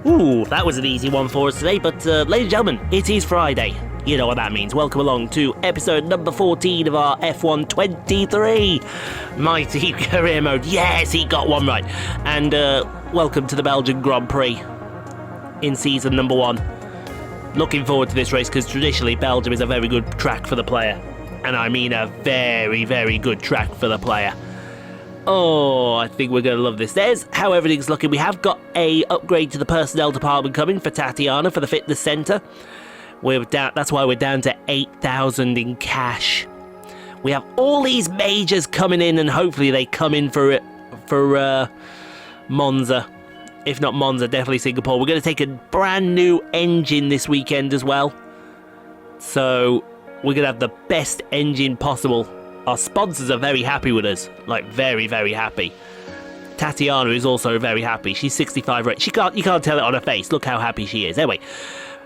Ooh, that was an easy one for us today, but ladies and gentlemen, it is Friday. You know what that means. Welcome along to episode number 14 of our F1 23. Mighty career mode. Yes, he got one right. And welcome to the Belgian Grand Prix in season number 1. Looking forward to this race because traditionally Belgium is a very good track for the player. And I mean a very, very good track for the player. Oh, I think we're going to love this. There's how everything's looking. We have got a upgrade to the personnel department coming for Tatiana for the fitness centre. We're down. That's why we're down to 8,000 in cash. We have all these majors coming in, and hopefully they come in for Monza. If not Monza, definitely Singapore. We're going to take a brand new engine this weekend as well. So we're going to have the best engine possible. Our sponsors are very happy with us, like very, very happy. Tatiana is also very happy. She's 65 right. You can't tell it on her face. Look how happy she is. Anyway,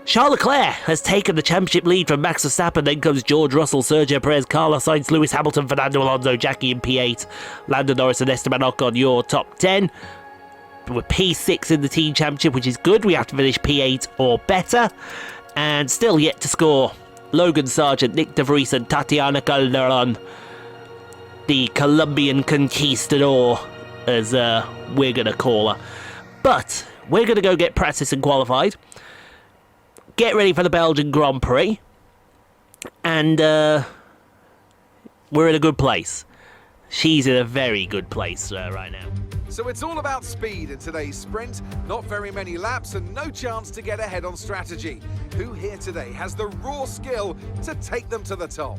Charles Leclerc has taken the championship lead from Max Verstappen. Then comes George Russell, Sergio Perez, Carlos Sainz, Lewis Hamilton, Fernando Alonso, Jackie in P8, Lando Norris and Esteban Ocon, your top 10. We're P6 in the team championship, which is good. We have to finish P8 or better. And still yet to score, Logan Sargent, Nick De Vries and Tatiana Calderon, the Colombian conquistador, as we're going to call her. But we're going to go get practice and qualified, get ready for the Belgian Grand Prix, and we're in a good place. She's in a very good place right now. So it's all about speed in today's sprint. Not very many laps and no chance to get ahead on strategy. Who here today has the raw skill to take them to the top?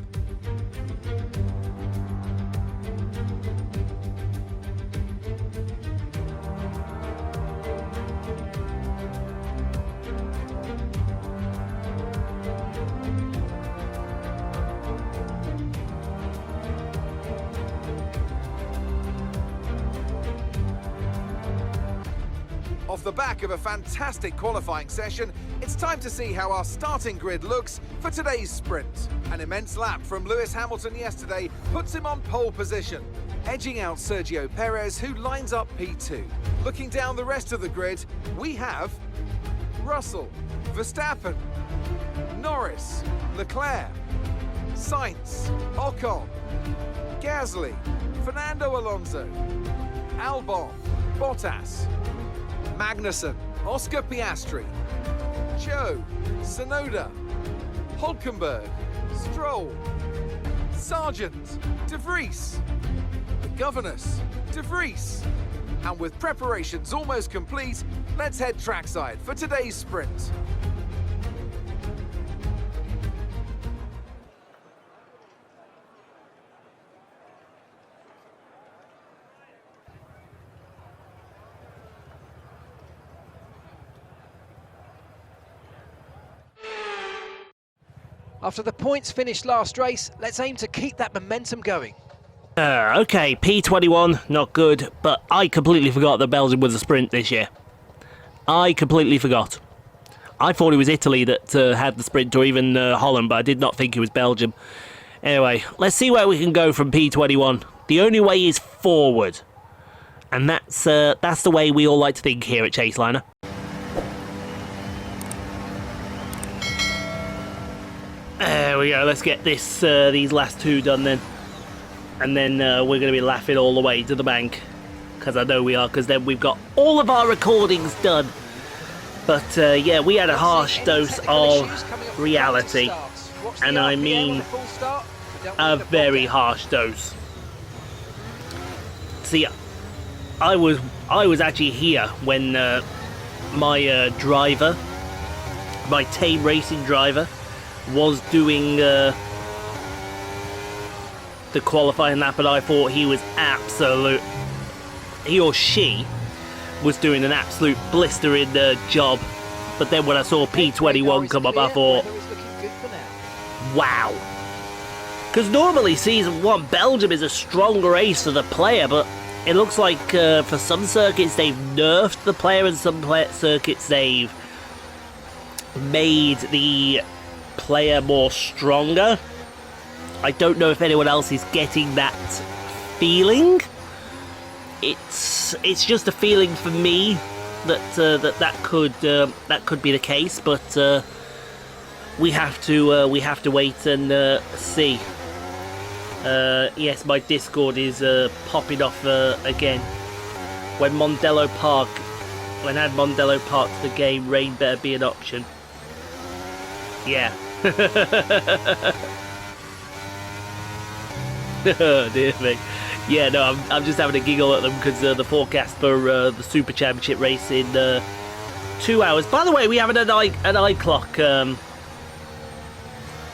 Off the back of a fantastic qualifying session, it's time to see how our starting grid looks for today's sprint. An immense lap from Lewis Hamilton yesterday puts him on pole position, edging out Sergio Perez, who lines up P2. Looking down the rest of the grid, we have Russell, Verstappen, Norris, Leclerc, Sainz, Ocon, Gasly, Fernando Alonso, Albon, Bottas, Magnussen, Oscar Piastri, Joe, Tsunoda, Hulkenberg, Stroll, Sargent, De Vries, the governess, De Vries. And with preparations almost complete, let's head trackside for today's sprint. After the points finished last race, let's aim to keep that momentum going. Okay, P21, not good, but I completely forgot that Belgium was a sprint this year. I completely forgot. I thought it was Italy that had the sprint, or even Holland, but I did not think it was Belgium. Anyway, let's see where we can go from P21. The only way is forward. And that's the way we all like to think here at Chaseliner. There we go, let's get this these last two done then. And then we're going to be laughing all the way to the bank. Because I know we are, because then we've got all of our recordings done. But yeah, we had a harsh dose of reality. And I mean a very harsh dose. See, I was actually here when my driver, my tame racing driver, was doing the qualifying lap, and I thought he or she was doing an absolute blistering job. But then when I saw P21 come up, I thought, wow. Because normally season 1, Belgium is a strong race for the player, but it looks like for some circuits they've nerfed the player, and some circuits they've made the player more stronger. I don't know if anyone else is getting that feeling. It's just a feeling for me that could be the case, but we have to wait and see. Yes, my Discord is popping off again. When add Mondello Park to the game, rain better be an option. Yeah. Oh, dear me. Yeah, no, I'm just having a giggle at them because the forecast for the Super Championship race in 2 hours. By the way, we have an eye clock. I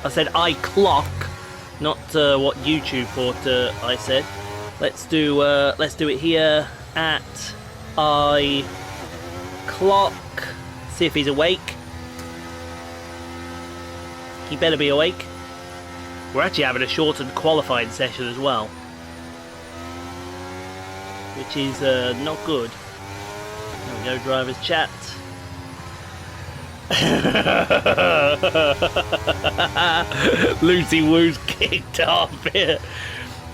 said eye clock, not what YouTube thought I said. Let's do it here at eye clock. See if he's awake. He better be awake. We're actually having a shortened qualifying session as well, which is not good. There we go, driver's chat. Lucy Woo's kicked off here.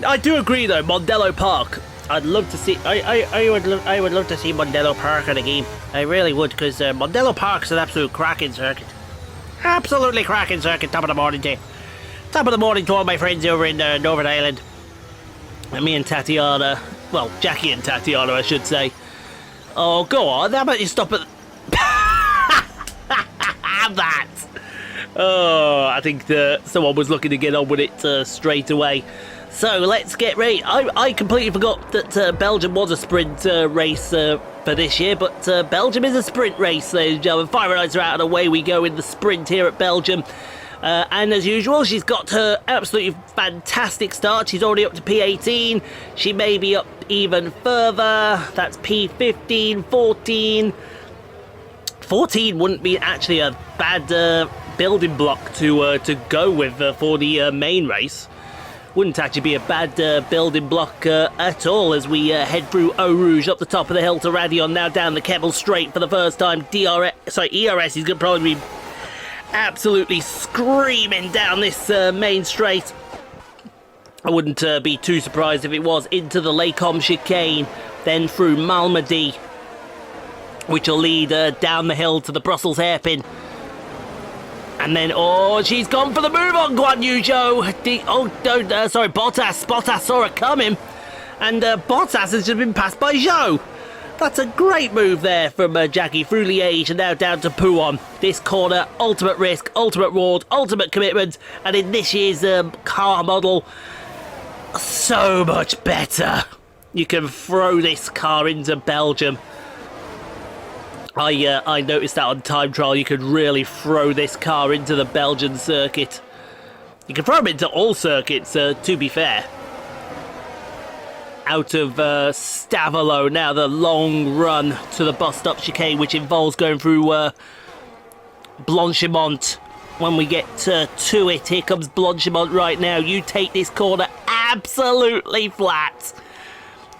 I do agree though, Mondello Park. I'd love to see. I would love to see Mondello Park in a game. I really would, because Mondello Park's an absolute cracking circuit. Absolutely cracking circuit. Top of the morning to you. Top of the morning to all my friends over in Northern Ireland. And me and Tatiana. Well, Jackie and Tatiana, I should say. Oh, go on. How about you stop at that? Oh, I think someone was looking to get on with it straight away. So let's get ready. I completely forgot that Belgium was a sprint race for this year, but Belgium is a sprint race, ladies and gentlemen. Fire rides are out and away we go in the sprint here at Belgium. And as usual, she's got her absolutely fantastic start. She's already up to P18. She may be up even further. That's P15, 14. 14 wouldn't be actually a bad building block to go with for the main race. Wouldn't actually be a bad building block at all as we head through Eau Rouge up the top of the hill to Radion, now down the Keppel Straight for the first time. ERS is going to probably be absolutely screaming down this main straight. I wouldn't be too surprised if it was into the Lacombe chicane, then through Malmedy, which will lead down the hill to the Brussels hairpin. And then, oh, she's gone for the move on Guan Yu Zhou. Bottas saw her coming. And Bottas has just been passed by Zhou. That's a great move there from Jackie through Liège and now down to Pouhon. This corner, ultimate risk, ultimate reward, ultimate commitment. And in this year's car model, so much better. You can throw this car into Belgium. I noticed that on time trial. You could really throw this car into the Belgian circuit. You can throw them into all circuits, to be fair. Out of Stavelot now, the long run to the bus stop chicane, which involves going through Blanchimont. When we get to it, here comes Blanchimont right now. You take this corner absolutely flat.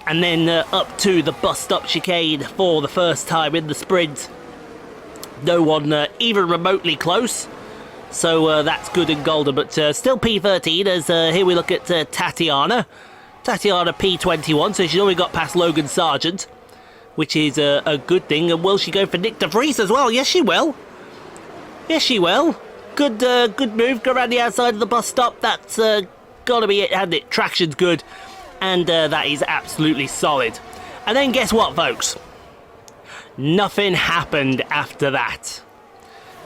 And then up to the bus stop chicane for the first time in the sprint. No one even remotely close. So that's good and golden. But still P13 as here we look at Tatiana. Tatiana P21, so she's already got past Logan Sargent, which is a good thing. And will she go for Nick de Vries as well? Yes, she will. Yes, she will. Good move. Go around the outside of the bus stop. That's got to be it, hasn't it? Traction's good. And that is absolutely solid. And then guess what, folks? Nothing happened after that.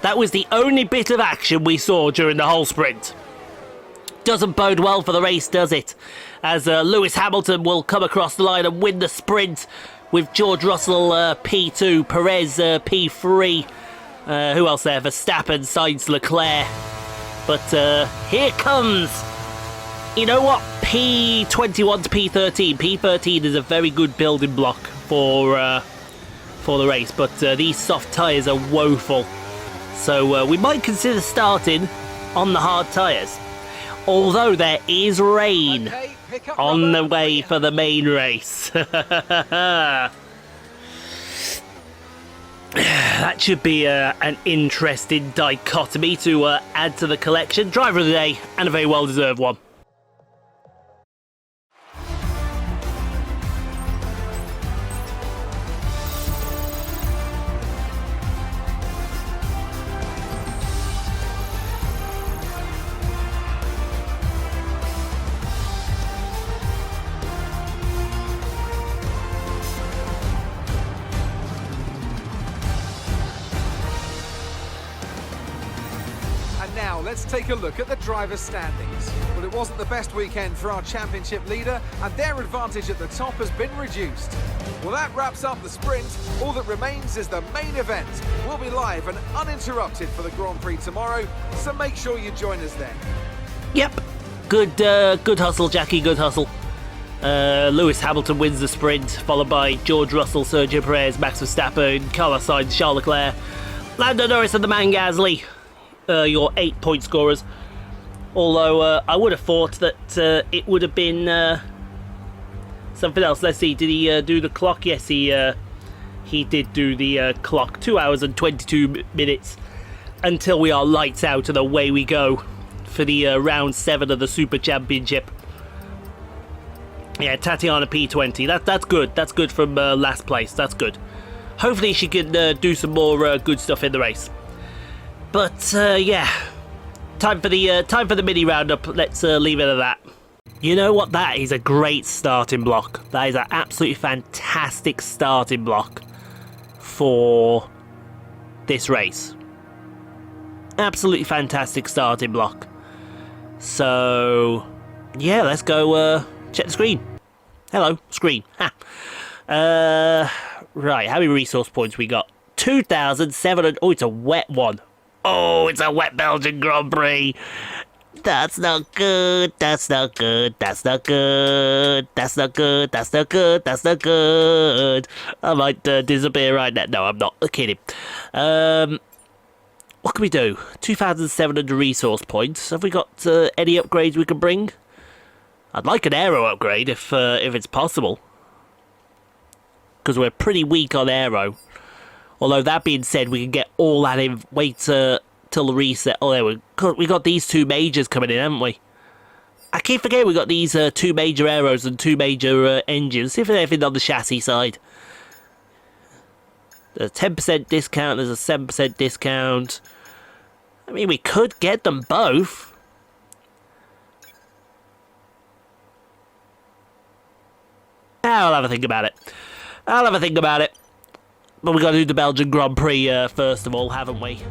That was the only bit of action we saw during the whole sprint. Doesn't bode well for the race, does it? As Lewis Hamilton will come across the line and win the sprint with George Russell P2, Perez P3. Who else there? Verstappen, Sainz, Leclerc. But here comes... You know what? P21 to P13. P13 is a very good building block for the race, but these soft tyres are woeful. So we might consider starting on the hard tyres. Although there is rain on the way for the main race. That should be an interesting dichotomy to add to the collection. Driver of the day, and a very well-deserved one. Now let's take a look at the driver's standings. Well, it wasn't the best weekend for our championship leader, and their advantage at the top has been reduced. Well, that wraps up the sprint. All that remains is the main event. We'll be live and uninterrupted for the Grand Prix tomorrow, so make sure you join us then. Yep. Good hustle, Jackie, good hustle. Lewis Hamilton wins the sprint, followed by George Russell, Sergio Perez, Max Verstappen, Carlos Sainz, Charles Leclerc, Lando Norris and the man Gasly. Your 8-point scorers. Although I would have thought that it would have been something else. Let's see, did he do the clock? Yes, he did do the clock. 2 hours and 22 minutes until we are lights out and away we go for the round 7 of the Super Championship. Yeah, Tatiana P20. That's good. That's good from last place. That's good. Hopefully she can do some more good stuff in the race. But yeah, time for the mini roundup. Let's leave it at that. You know what? That is a great starting block. That is an absolutely fantastic starting block for this race. Absolutely fantastic starting block. So yeah, let's go check the screen. Hello, screen. Ha. Right, how many resource points we got? 2,700. Oh, it's a wet one. Oh, it's a wet Belgian Grand Prix. That's not good. That's not good. That's not good. That's not good. That's not good. That's not good. I might disappear right now. No, I'm not. Kidding. What can we do? 2,700 resource points. Have we got any upgrades we can bring? I'd like an aero upgrade if it's possible, because we're pretty weak on aero. Although that being said, we can get all that in. Wait till the reset. Oh, there we got these 2 majors coming in, haven't we? I keep forgetting we got these 2 major aeros and 2 major engines. See if there's anything on the chassis side. There's a 10% discount. There's a 7% discount. I mean, we could get them both. I'll have a think about it. I'll have a think about it. But we've got to do the Belgian Grand Prix first of all, haven't we?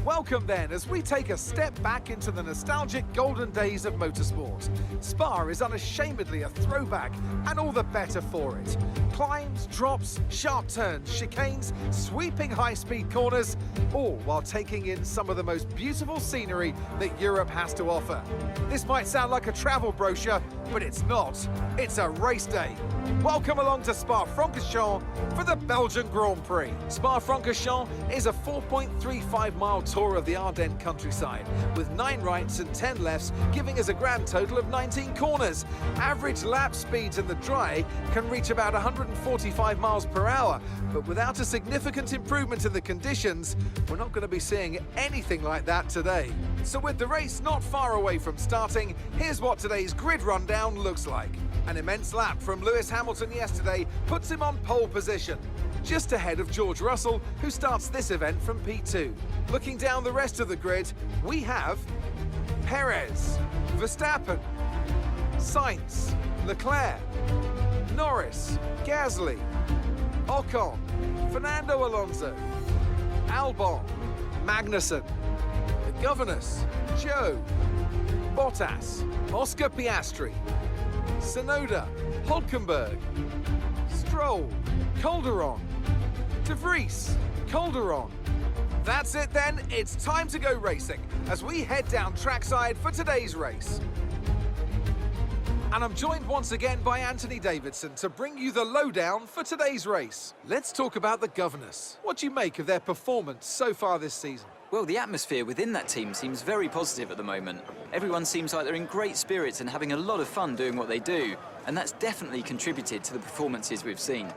Welcome then, as we take a step back into the nostalgic golden days of motorsport. Spa is unashamedly a throwback, and all the better for it. Climbs, drops, sharp turns, chicanes, sweeping high-speed corners, all while taking in some of the most beautiful scenery that Europe has to offer. This might sound like a travel brochure, but it's not. It's a race day. Welcome along to Spa Francochamps for the Belgian Grand Prix. Spa Francochamps is a 4.35-mile tour of the Ardennes countryside, with 9 rights and 10 lefts, giving us a grand total of 19 corners. Average lap speeds in the dry can reach about 145 miles per hour, but without a significant improvement in the conditions, we're not going to be seeing anything like that today. So with the race not far away from starting, here's what today's grid rundown looks like. An immense lap from Lewis Hamilton yesterday puts him on pole position, just ahead of George Russell, who starts this event from P2. Looking down the rest of the grid, we have Perez, Verstappen, Sainz, Leclerc, Norris, Gasly, Ocon, Fernando Alonso, Albon, Magnussen, the governors, Joe, Bottas, Oscar Piastri, Tsunoda, Hülkenberg, Stroll, Calderon, De Vries, Calderon. That's it then, it's time to go racing as we head down trackside for today's race. And I'm joined once again by Anthony Davidson to bring you the lowdown for today's race. Let's talk about the governors. What do you make of their performance so far this season? Well, the atmosphere within that team seems very positive at the moment. Everyone seems like they're in great spirits and having a lot of fun doing what they do, and that's definitely contributed to the performances we've seen.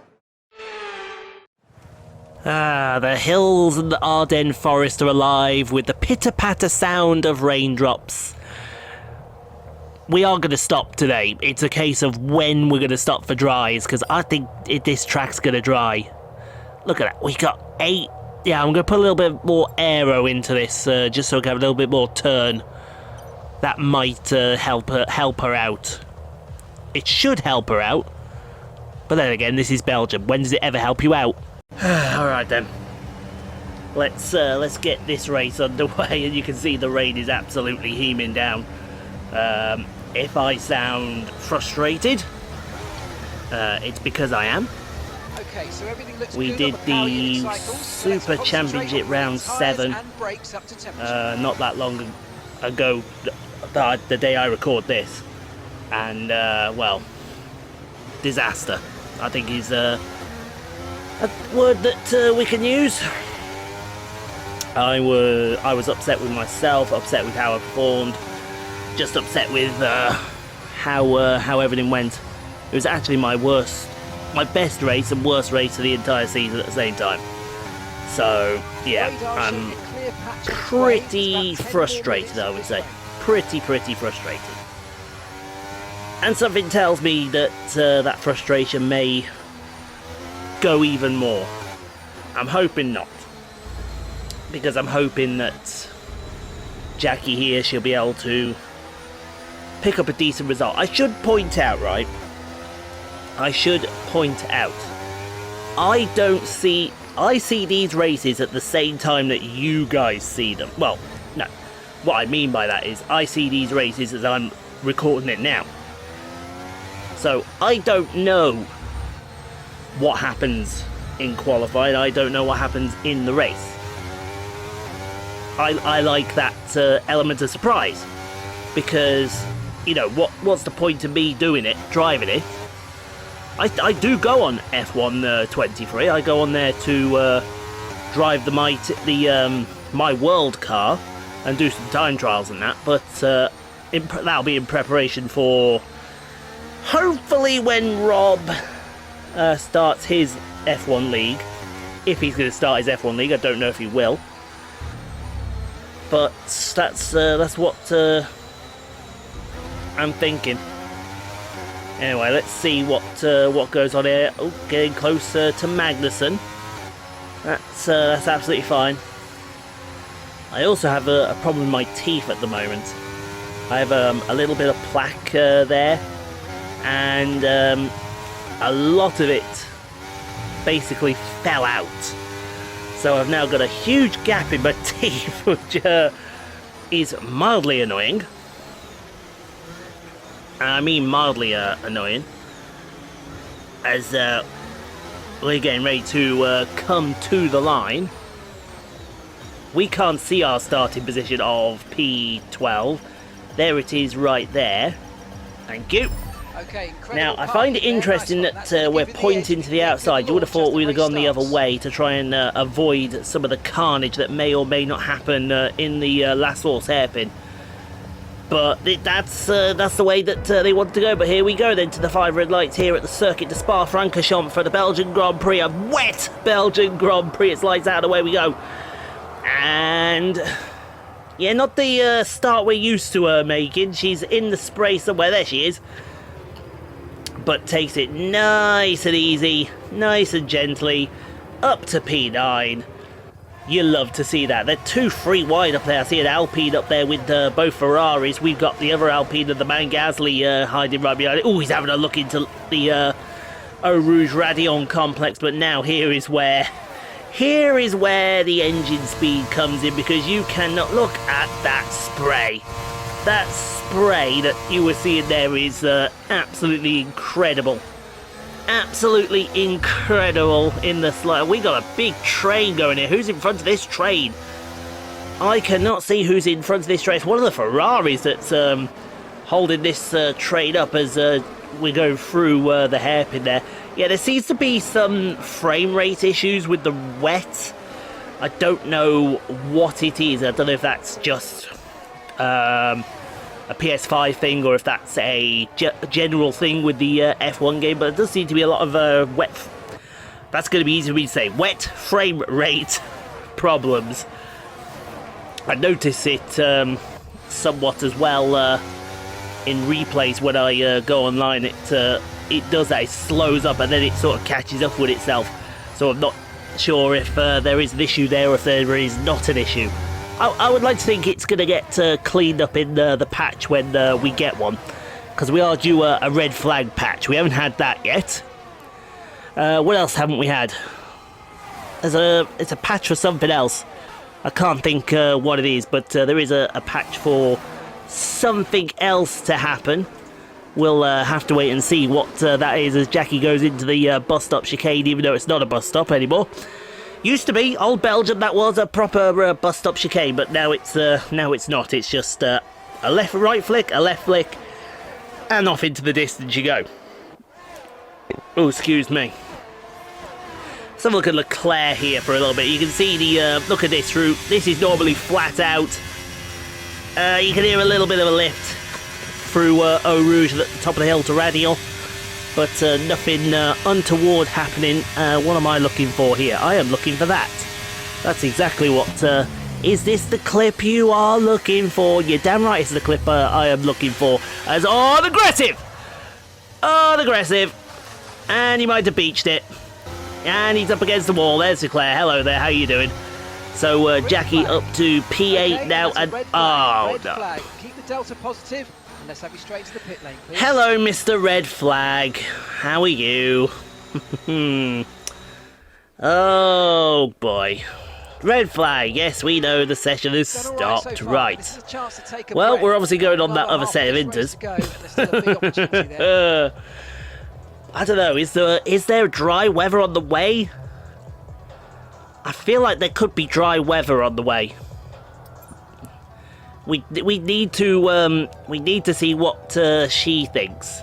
Ah, the hills and the Ardennes forest are alive with the pitter-patter sound of raindrops. We are going to stop today. It's a case of when we're going to stop for dries, because I think this track's going to dry. Look at that. We got 8. Yeah, I'm going to put a little bit more aero into this, just so we can have a little bit more turn. That might help her out. It should help her out. But then again, this is Belgium. When does it ever help you out? Alright then. let's get this race underway. And you can see the rain is absolutely heaming down. If I sound frustrated, it's because I am. Okay, so everything looks We good did on the power unit the cycles, so let's Super concentrate Championship on round tyres 7 and brakes up to temperature. not that long ago, the day I record this, and well, disaster I think is a word that we can use. I was upset with myself, upset with how I performed, just upset with how everything went. It was actually my best race and worst race of the entire season at the same time. So yeah, I'm pretty frustrated, I would say. Pretty frustrated. And something tells me that that frustration may go even more. I'm hoping not. Because I'm hoping that Jackie here, she'll be able to pick up a decent result. I should point out, right? I see these races at the same time that you guys see them. Well, no. What I mean by that is I see these races as I'm recording it now. So I don't know what happens in qualifying. I don't know what happens in the race. I like that element of surprise, because, you know, what's the point of me doing it, driving it? I do go on F1 23. I go on there to drive my world car and do some time trials and that. But that'll be in preparation for hopefully when Rob starts his F1 league. If he's going to start his F1 league, I don't know if he will. But that's what I'm thinking. Anyway, let's see what goes on here. Oh, getting closer to Magnussen. That's absolutely fine. I also have a problem with my teeth at the moment. I have a little bit of plaque there, and a lot of it basically fell out. So I've now got a huge gap in my teeth, which is mildly annoying. I mean mildly annoying, as we're getting ready to come to the line. We can't see our starting position of P12. There it is right there. Thank you. Okay, now, I find it interesting that we're pointing to the outside. You would have thought we would have gone the other way to try and avoid some of the carnage that may or may not happen in the last horse hairpin. But that's the way that they want to go. But here we go then to the 5 red lights here at the circuit to Spa Francochamps for the Belgian Grand Prix. A wet Belgian Grand Prix. It's lights out, away we go. And yeah, not the start we're used to her making. She's in the spray somewhere. There she is. But takes it nice and easy, nice and gently, up to P9. You love to see that. They're 2 free wide up there. I see an Alpine up there with both Ferraris. We've got the other Alpine of the man Gasly hiding right behind it. Oh, he's having a look into the Eau Rouge Radion complex. But now here is where the engine speed comes in, because you cannot look at that spray. That spray that you were seeing there is absolutely incredible. Absolutely incredible in the slide. We got a big train going here. Who's in front of this train? I cannot see who's in front of this train. It's one of the Ferraris that's holding this train up as we go through the hairpin there. Yeah, there seems to be some frame rate issues with the wet. I don't know what it is. I don't know if that's just a PS5 thing or if that's a general thing with the F1 game, but it does seem to be a lot of wet. That's going to be easy for me to say. Wet frame rate problems. I notice it somewhat as well in replays when I go online. It does that. It slows up and then it sort of catches up with itself. So I'm not sure if there is an issue there or if there is not an issue. I would like to think it's going to get cleaned up in the patch when we get one, because we are due a red flag patch. We haven't had that yet. What else haven't we had? it's a patch for something else. I can't think what it is, but there is a patch for something else to happen. We'll have to wait and see what that is as Jackie goes into the bus stop chicane, even though it's not a bus stop anymore. Used to be, old Belgium, that was a proper bus stop chicane, but now it's not. It's just a right flick, a left flick, and off into the distance you go. Oh, excuse me. Let's have a look at Leclerc here for a little bit. You can see the, look at this route. This is normally flat out. You can hear a little bit of a lift through Eau Rouge at the top of the hill to Radial, but nothing untoward happening. What am I looking for here? I am looking for that. That's exactly what... is this the clip you are looking for? You're damn right it's the clip I am looking for. As on aggressive! On aggressive! And he might have beached it. And he's up against the wall. There's Leclerc. Hello there, how you doing? So Jackie up to P8 now, and oh no. Keep the delta positive, and let's have you straight to the pit lane, please. Hello, Mr. Red Flag. How are you? Oh boy. Red flag, yes, we know the session has stopped. Right. Well, we're obviously going on that other set of inters. I don't know, is there dry weather on the way? I feel like there could be dry weather on the way. We need to see what she thinks.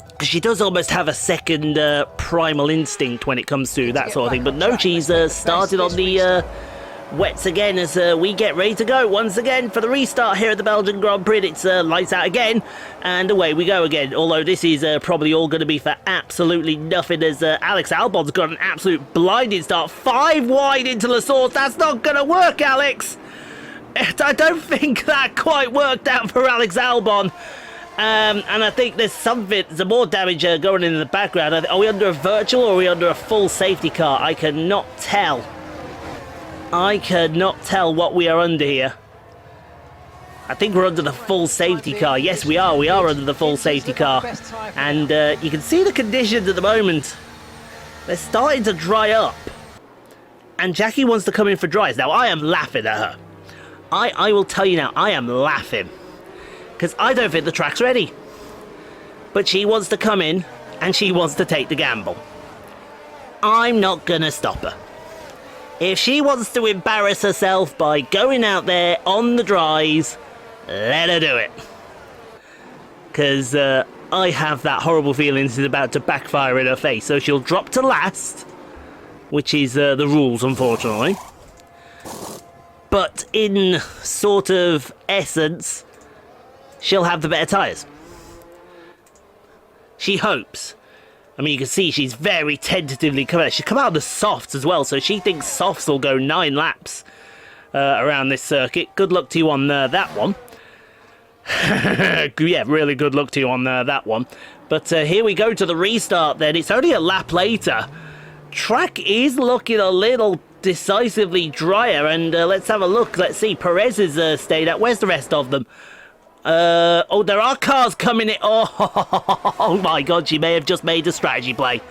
Because she does almost have a second primal instinct when it comes to that sort of thing. But no, she's started on the wets again as we get ready to go once again for the restart here at the Belgian Grand Prix. It's lights out again, and away we go again. Although this is probably all going to be for absolutely nothing, as Alex Albon's got an absolute blinding start. 5 wide into the source. That's not going to work, Alex. I don't think that quite worked out for Alex Albon. And I think there's some more damage going in the background. Are we under a virtual or are we under a full safety car? I cannot tell. I cannot tell what we are under here. I think we're under the full safety car. Yes, we are. We are under the full safety car. And you can see the conditions at the moment. They're starting to dry up. And Jackie wants to come in for dries. Now, I am laughing at her. I will tell you now, I am laughing. Because I don't think the track's ready. But she wants to come in, and she wants to take the gamble. I'm not going to stop her. If she wants to embarrass herself by going out there on the dries, let her do it. Because I have that horrible feeling this is about to backfire in her face. So she'll drop to last, which is the rules, unfortunately. But in sort of essence, she'll have the better tyres. She hopes. I mean, you can see she's very tentatively coming out. She's come out of the softs as well, so she thinks softs will go 9 laps around this circuit. Good luck to you on that one. Yeah, really good luck to you on that one. But here we go to the restart then. It's only a lap later. Track is looking a little decisively drier, and let's have a look. Let's see, Perez has stayed out. Where's the rest of them? Oh, there are cars coming in. Oh my god, she may have just made a strategy play.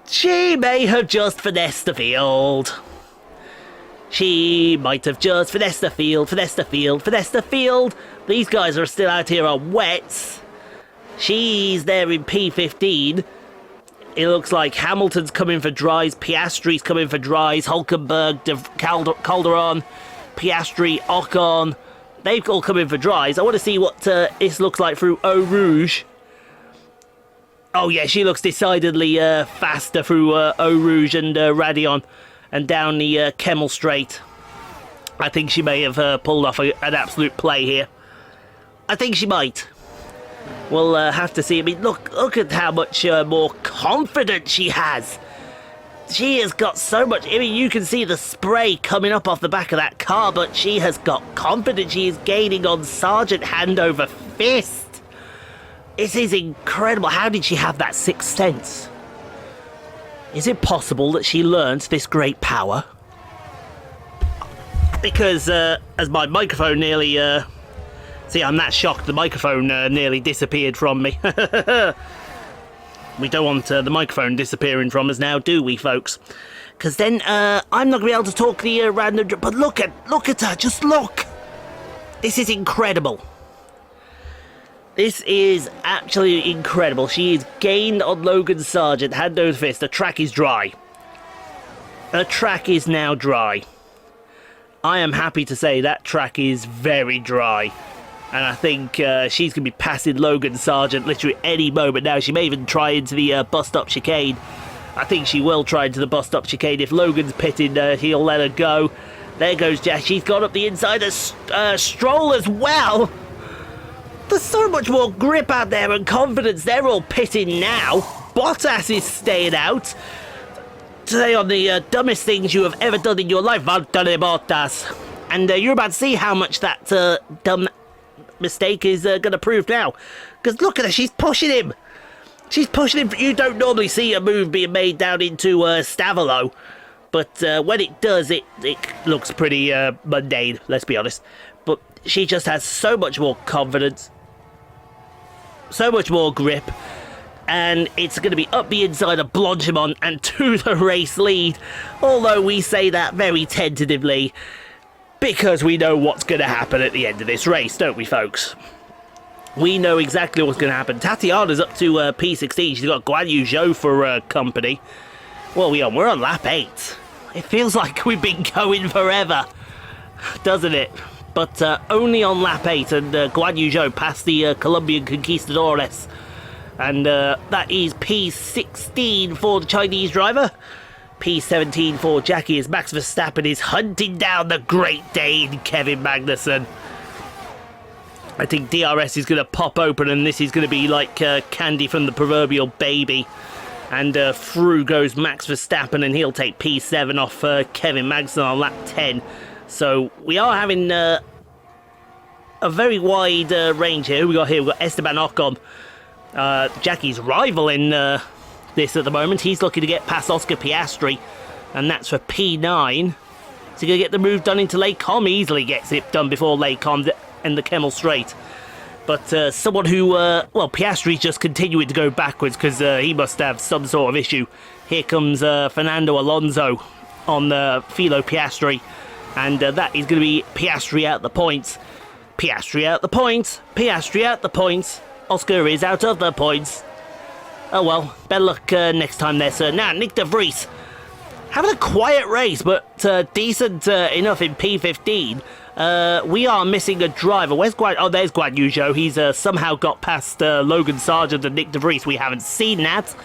She may have just finessed the field. She might have just finessed the field, finessed the field, finessed the field. These guys are still out here on wets. She's there in P15. It looks like Hamilton's coming for dries, Piastri's coming for dries, Hulkenberg, Calderon, Piastri, Ocon. They've all come in for dries. I want to see what this looks like through Eau Rouge. Oh yeah, she looks decidedly faster through Eau Rouge and Radion and down the Kemmel Straight. I think she may have pulled off an absolute play here. I think she might. We'll have to see. I mean, look at how much more confidence she has. She has got so much. I mean, you can see the spray coming up off the back of that car, but she has got confidence. She is gaining on Sargent hand over fist. This is incredible. How did she have that sixth sense? Is it possible that she learned this great power? Because as my microphone nearly... see, I'm that shocked the microphone nearly disappeared from me. We don't want the microphone disappearing from us now, do we, folks? Because then I'm not going to be able to talk the random... But look at her, just look! This is incredible. This is absolutely incredible. She is gained on Logan Sargent, hand over fist. The track is dry. The track is now dry. I am happy to say that track is very dry. And I think she's going to be passing Logan Sargent literally any moment now. She may even try into the bus-stop chicane. I think she will try into the bus-stop chicane. If Logan's pitting, he'll let her go. There goes Jack. She's gone up the inside of Stroll as well. There's so much more grip out there and confidence. They're all pitting now. Bottas is staying out. Today on the dumbest things you have ever done in your life, Valtteri Bottas. And you're about to see how much that dumb mistake is going to prove now. Because look at her, she's pushing him. She's pushing him. You don't normally see a move being made down into Stavolo. But when it does, it looks pretty mundane, let's be honest. But she just has so much more confidence. So much more grip. And it's going to be up the inside of Blanchimont and to the race lead. Although we say that very tentatively. Because we know what's going to happen at the end of this race, don't we, folks? We know exactly what's going to happen. Tatiana's up to P16. She's got Guan Yu Zhou for company. What are we on? We're on lap 8. It feels like we've been going forever, doesn't it? But only on lap 8, and Guan Yu Zhou passed the Colombian Conquistadores. And that is P16 for the Chinese driver. P17 for Jackie as Max Verstappen is hunting down the Great Dane, Kevin Magnussen. I think DRS is going to pop open and this is going to be like candy from the proverbial baby. And through goes Max Verstappen and he'll take P7 off Kevin Magnussen on lap 10. So we are having a very wide range here. Who we got here? We've got Esteban Ocon, Jackie's rival in... this at the moment. He's looking to get past Oscar Piastri, and that's for P9. Is he going to get the move done into Les Combes? Easily gets it done before Les Combes and the Kemmel Straight. But someone who, well, Piastri's just continuing to go backwards because he must have some sort of issue. Here comes Fernando Alonso on Filo Piastri, and that is going to be Piastri out the points. Piastri out the points. Piastri out the points. Oscar is out of the points. Oh well, better luck next time there, sir. Now, Nick de Vries having a quiet race, but decent enough in P15. We are missing a driver. Where's Guan? Oh, there's Guan Yu Zhou. He's somehow got past Logan Sargent and Nick de Vries. We haven't seen that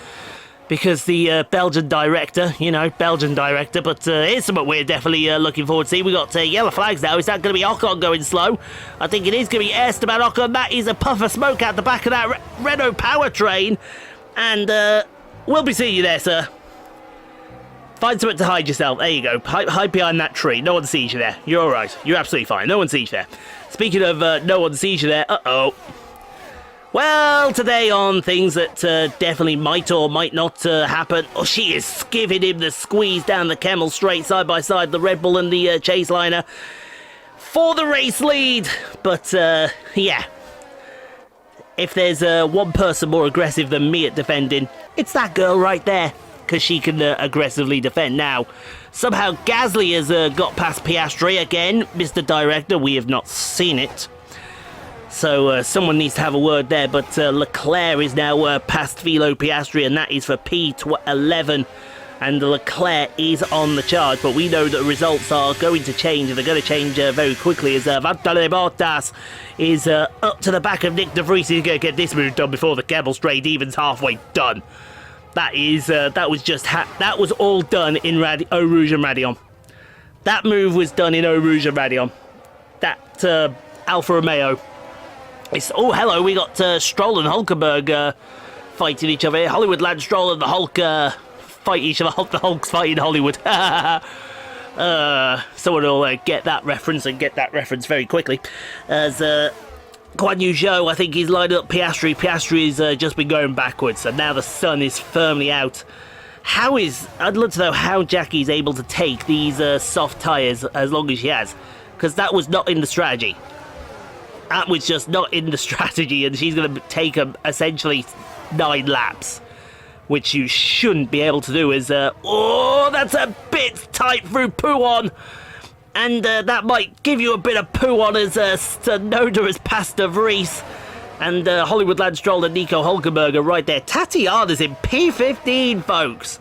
because the Belgian director, Belgian director. But here's something we're definitely looking forward to see. We got yellow flags now. Is that going to be Ocon going slow? I think it is going to be Esteban Ocon. That is a puff of smoke out the back of that Renault powertrain. And we'll be seeing you there, sir. Find something to hide yourself. There you go. Hide behind that tree. No one sees you there. You're all right. You're absolutely fine. No one sees you there. Speaking of no one sees you there. Uh-oh. Well, today on things that definitely might or might not happen. Oh, she is giving him the squeeze down the Kemmel Straight side by side. The Red Bull and the Chaseliner for the race lead. But, yeah. If there's one person more aggressive than me at defending, it's that girl right there, because she can aggressively defend. Now, somehow Gasly has got past Piastri again. Mr. Director, we have not seen it. So someone needs to have a word there, but Leclerc is now past Filo Piastri, and that is for P11. And Leclerc is on the charge, but we know that results are going to change, and they're going to change very quickly as Valtteri Bottas is up to the back of Nick de Vries. He's going to get this move done before the Kemmel Straight even's halfway done. That was all done in Eau Rouge and Raidillon. That move was done in Eau Rouge and Raidillon. That Alfa Romeo. Oh, hello, we got Stroll and Hulkenberg fighting each other. Hollywood Land Stroll and the Hulk fight each other. The Hulk's fighting Hollywood. Someone will get that reference and get that reference very quickly. As Guan Yu Zhou, I think he's lined up Piastri. Piastri's just been going backwards, and now the sun is firmly out. I'd love to know how Jackie's able to take these soft tyres as long as she has, because that was not in the strategy. That was just not in the strategy, and she's going to take them essentially 9 laps. which you shouldn't be able to do, is... oh, that's a bit tight through Pouon. And that might give you a bit of Pouon as Tsunoda has passed De Vries. And Hollywood Lance Stroll and Nico Hulkenberg right there. Tatiana's in P15, folks.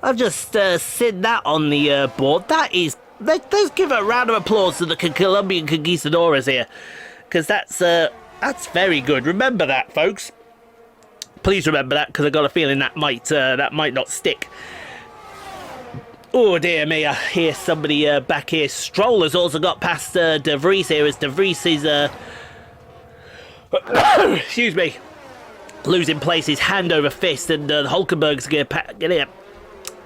I've just seen that on the board. That is... Let's give a round of applause to the Colombian Conquistadoras here. Because that's very good. Remember that, folks. Please remember that, because I've got a feeling that might not stick. Oh dear me, I hear somebody back here. Stroll has also got past De Vries here, as De Vries is excuse me, losing places hand over fist, and Hulkenberg's going to get it.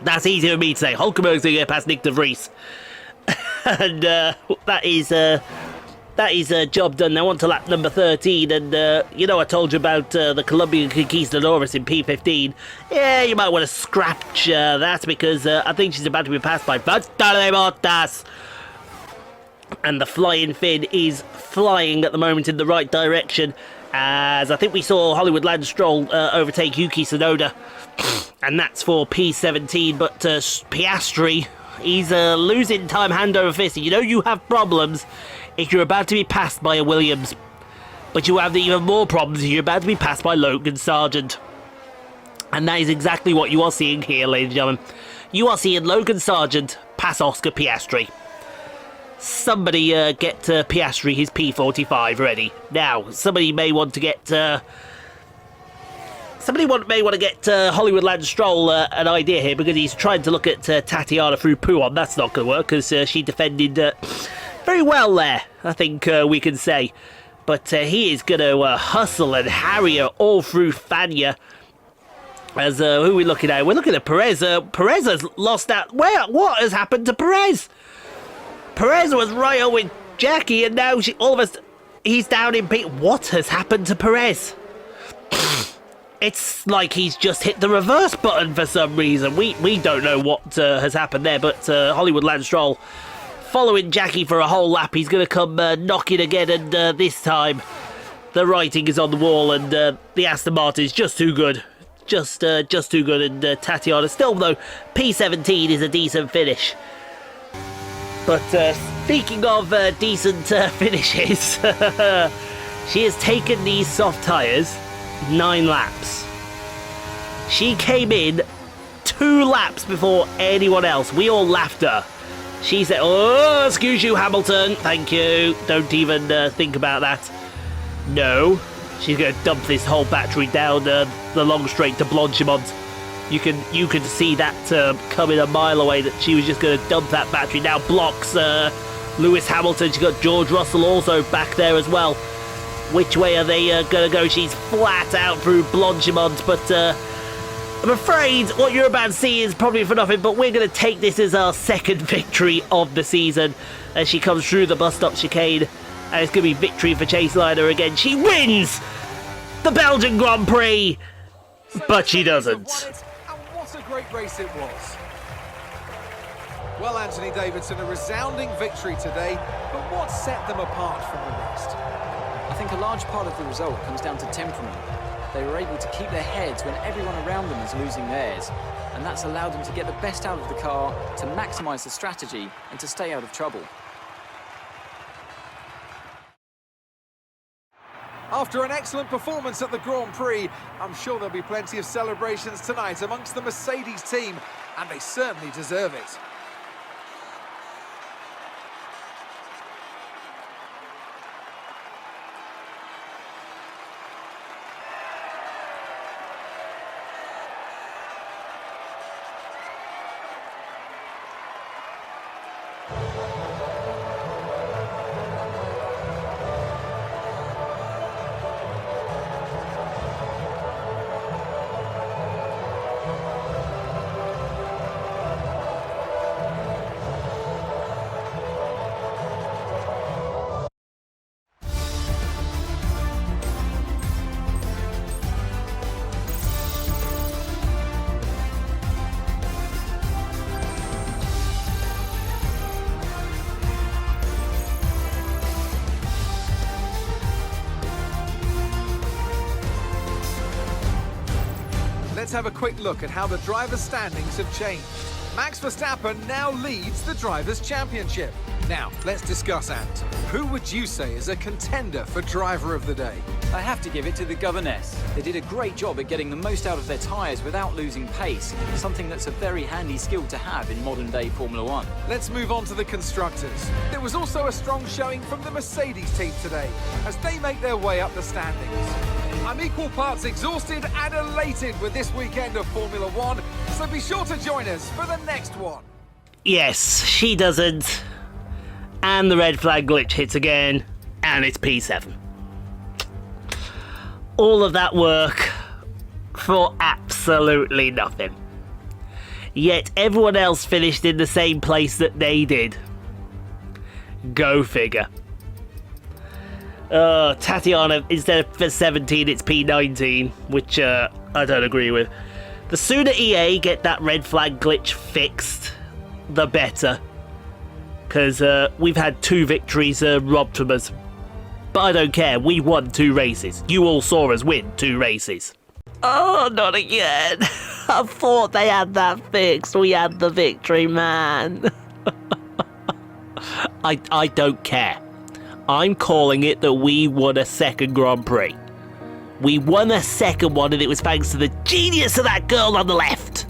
That's easy for me to say. Hulkenberg's going to get past Nick De Vries. And that is a job done. Now on to lap number 13, and you know I told you about the Colombian Conquistadoras in P15. Yeah, you might want to scratch that, because I think she's about to be passed by Valtteri Bottas. And the flying Finn is flying at the moment in the right direction, as I think we saw Hollywood Lance Stroll overtake Yuki Tsunoda, and that's for P17, but Piastri, he's losing time hand over fist. You know you have problems if you're about to be passed by a Williams, but you have even more problems if you're about to be passed by Logan Sargent. And that is exactly what you are seeing here, ladies and gentlemen. You are seeing Logan Sargent pass Oscar Piastri. Somebody get Piastri his P45 ready. Now, somebody may want to get... may want to get Hollywood Lance Stroll an idea here, because he's trying to look at Tatiana through Pouon. That's not going to work, because she defended very well there, I think we can say. But he is going to hustle and harry her all through Fania. As who are we looking at? We're looking at Perez. Perez has lost out. What has happened to Perez? Perez was right on with Jackie, and now he's down in P. What has happened to Perez? It's like he's just hit the reverse button for some reason. We don't know what has happened there, but Hollywood Lance Stroll following Jackie for a whole lap. He's going to come knocking again, and this time the writing is on the wall, and the Aston Martin is just too good. Just too good, and Tatiana still, though, P17 is a decent finish. But speaking of decent finishes, she has taken these soft tyres 9 laps. She came in 2 laps before anyone else. We all laughed her. She said, "Oh, excuse you, Hamilton. Thank you. Don't even think about that." No, she's going to dump this whole battery down the long straight to Blanchimont. You can see that coming a mile away, that she was just going to dump that battery. Now blocks Lewis Hamilton. She's got George Russell also back there as well. Which way are they going to go? She's flat out through Blanchimont, but I'm afraid what you're about to see is probably for nothing, but we're going to take this as our second victory of the season as she comes through the bus stop chicane, and it's going to be victory for Chase-Levin again. She wins the Belgian Grand Prix, but she doesn't. What a great race it was. Well, Anthony Davidson, a resounding victory today, but what set them apart from the rest? I think a large part of the result comes down to temperament. They were able to keep their heads when everyone around them is losing theirs, and that's allowed them to get the best out of the car, to maximise the strategy, and to stay out of trouble. After an excellent performance at the Grand Prix, I'm sure there'll be plenty of celebrations tonight amongst the Mercedes team, and they certainly deserve it. have a quick look at how the drivers' standings have changed. Max Verstappen now leads the Drivers' Championship. Now, let's discuss, Ant. Who would you say is a contender for Driver of the Day? I have to give it to the governess. They did a great job at getting the most out of their tyres without losing pace, something that's a very handy skill to have in modern-day Formula One. Let's move on to the constructors. There was also a strong showing from the Mercedes team today as they make their way up the standings. I'm equal parts exhausted and elated with this weekend of Formula One, so be sure to join us for the next one. Yes, she doesn't. And the red flag glitch hits again, and it's P7. All of that work for absolutely nothing. Yet everyone else finished in the same place that they did. Go figure. Tatiana, instead of for 17, it's P19, which I don't agree with. The sooner EA get that red flag glitch fixed, the better. Because we've had 2 victories robbed from us. But I don't care, we won 2 races. You all saw us win 2 races. Oh, not again. I thought they had that fixed. We had the victory, man. I don't care. I'm calling it that we won a second Grand Prix. We won a second one, and it was thanks to the genius of that girl on the left.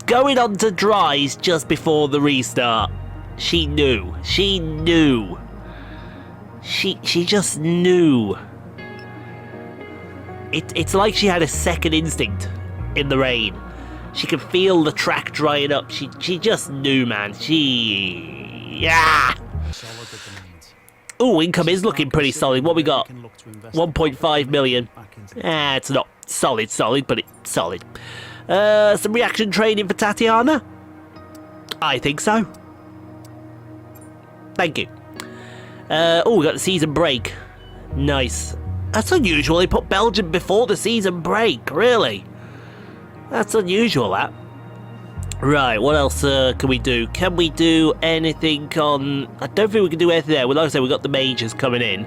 Going on to dries just before the restart. She knew. She knew. She just knew. It's like she had a second instinct in the rain. She could feel the track drying up. She just knew, man. Yeah. Oh, income is looking pretty solid. What we got? 1.5 million. It's not solid, but it's solid. Some reaction training for Tatiana? I think so. Thank you. Oh, we got the season break. Nice. That's unusual. They put Belgium before the season break. Really? That's unusual, that. Right, what else can we do? Can we do anything on... I don't think we can do anything there. Well, like I said, we've got the majors coming in.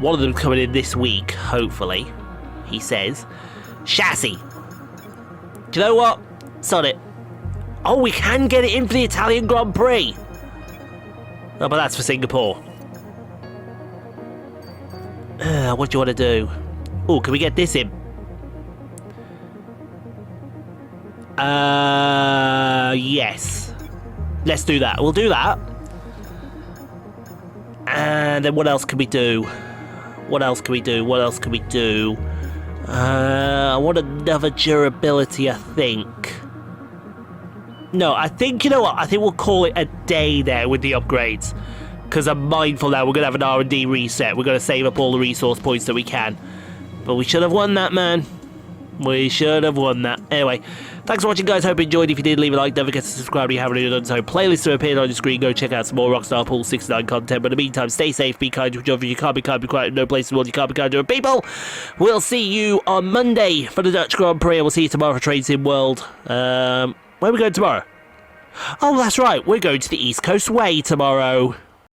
One of them coming in this week, hopefully. He says. Chassis. Do you know what? Sod it. Oh, we can get it in for the Italian Grand Prix. Oh, but that's for Singapore. What do you want to do? Oh, can we get this in? Yes. Let's do that. We'll do that. And then what else can we do? What else can we do? What else can we do? I want another durability, I think. No, I think, you know what? I think we'll call it a day there with the upgrades. Because I'm mindful now we're going to have an R&D reset. We're going to save up all the resource points that we can. But we should have won that, man. We should have won that. Anyway, thanks for watching, guys. Hope you enjoyed. If you did, leave a like. Don't forget to subscribe if you haven't already done so. Playlists are appearing on your screen. Go check out some more Rockstar Pool 69 content. But in the meantime, stay safe, be kind to each other. You can't be kind, be quiet. No place in the world you can't be kind to other people. We'll see you on Monday for the Dutch Grand Prix. And we'll see you tomorrow for Train Sim World. Where are we going tomorrow? Oh, that's right. We're going to the East Coast Way tomorrow.